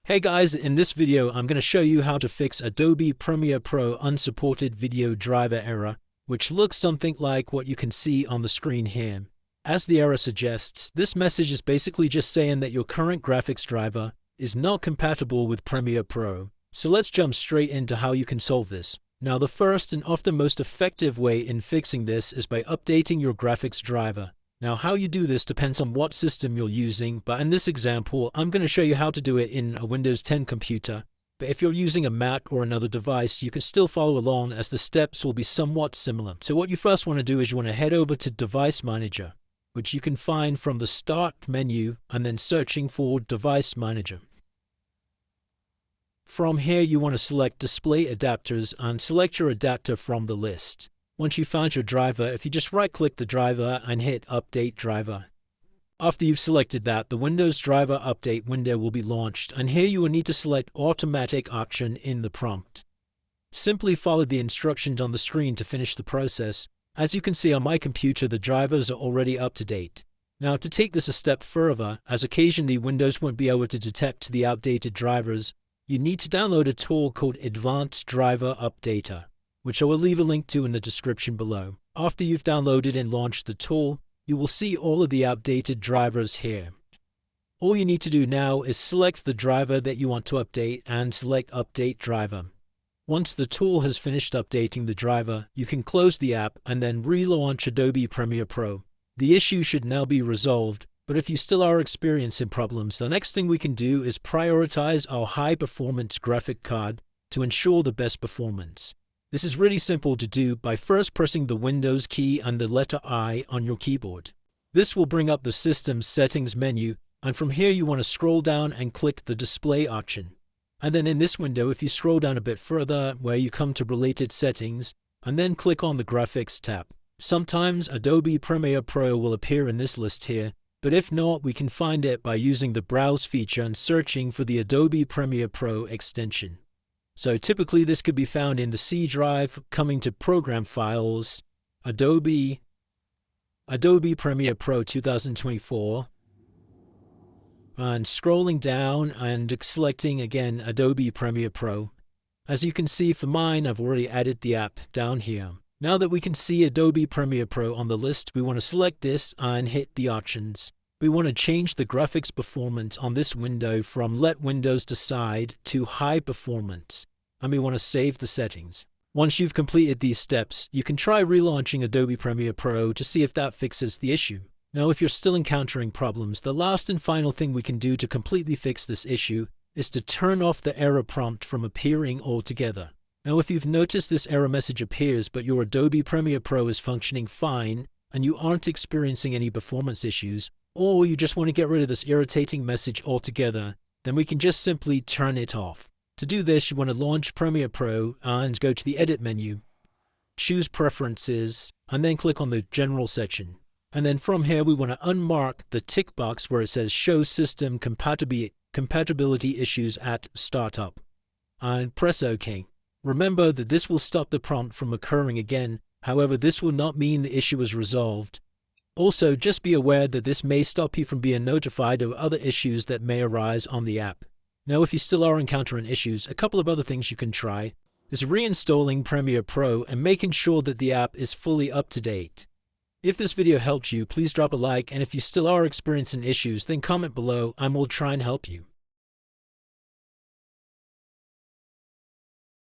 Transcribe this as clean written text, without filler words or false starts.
Hey guys, in this video I'm going to show you how to fix Adobe Premiere Pro unsupported video driver error, which looks something like what you can see on the screen here. As the error suggests, this message is basically just saying that your current graphics driver is not compatible with Premiere Pro. So let's jump straight into how you can solve this. Now, the first and often most effective way in fixing this is by updating your graphics driver. Now, how you do this depends on what system you're using, but in this example, I'm going to show you how to do it in a Windows 10 computer. But if you're using a Mac or another device, you can still follow along as the steps will be somewhat similar. So what you first want to do is you want to head over to Device Manager, which you can find from the Start menu and then searching for Device Manager. From here, you want to select Display Adapters and select your adapter from the list. Once you've found your driver, if you just right-click the driver and hit Update Driver. After you've selected that, the Windows Driver Update window will be launched, and here you will need to select Automatic option in the prompt. Simply follow the instructions on the screen to finish the process. As you can see on my computer, the drivers are already up to date. Now, to take this a step further, as occasionally Windows won't be able to detect the outdated drivers, you need to download a tool called Advanced Driver Updater, which I will leave a link to in the description below. After you've downloaded and launched the tool, you will see all of the outdated drivers here. All you need to do now is select the driver that you want to update and select Update Driver. Once the tool has finished updating the driver, you can close the app and then relaunch Adobe Premiere Pro. The issue should now be resolved, but if you still are experiencing problems, the next thing we can do is prioritize our high-performance graphic card to ensure the best performance. This is really simple to do by first pressing the Windows key and the letter I on your keyboard. This will bring up the System Settings menu, and from here you want to scroll down and click the Display option. And then in this window, if you scroll down a bit further where you come to Related Settings, and then click on the Graphics tab. Sometimes Adobe Premiere Pro will appear in this list here, but if not, we can find it by using the Browse feature and searching for the Adobe Premiere Pro extension. So typically this could be found in the C drive, coming to Program Files, Adobe Premiere Pro 2024, and scrolling down and selecting again Adobe Premiere Pro. As you can see for mine, I've already added the app down here. Now that we can see Adobe Premiere Pro on the list, we want to select this and hit the options. We want to change the graphics performance on this window from Let Windows Decide to High Performance, and we want to save the settings. Once you've completed these steps, you can try relaunching Adobe Premiere Pro to see if that fixes the issue. Now, if you're still encountering problems, the last and final thing we can do to completely fix this issue is to turn off the error prompt from appearing altogether. Now, if you've noticed this error message appears but your Adobe Premiere Pro is functioning fine and you aren't experiencing any performance issues, or you just want to get rid of this irritating message altogether, then we can just simply turn it off. To do this, you want to launch Premiere Pro and go to the Edit menu, choose Preferences, and then click on the General section. And then from here, we want to unmark the tick box where it says Show System Compatibility Issues at Startup, and press OK. Remember that this will stop the prompt from occurring again. However, this will not mean the issue is resolved. Also, just be aware that this may stop you from being notified of other issues that may arise on the app. Now, if you still are encountering issues, a couple of other things you can try is reinstalling Premiere Pro and making sure that the app is fully up to date. If this video helped you, please drop a like, and if you still are experiencing issues, then comment below and we'll try and help you.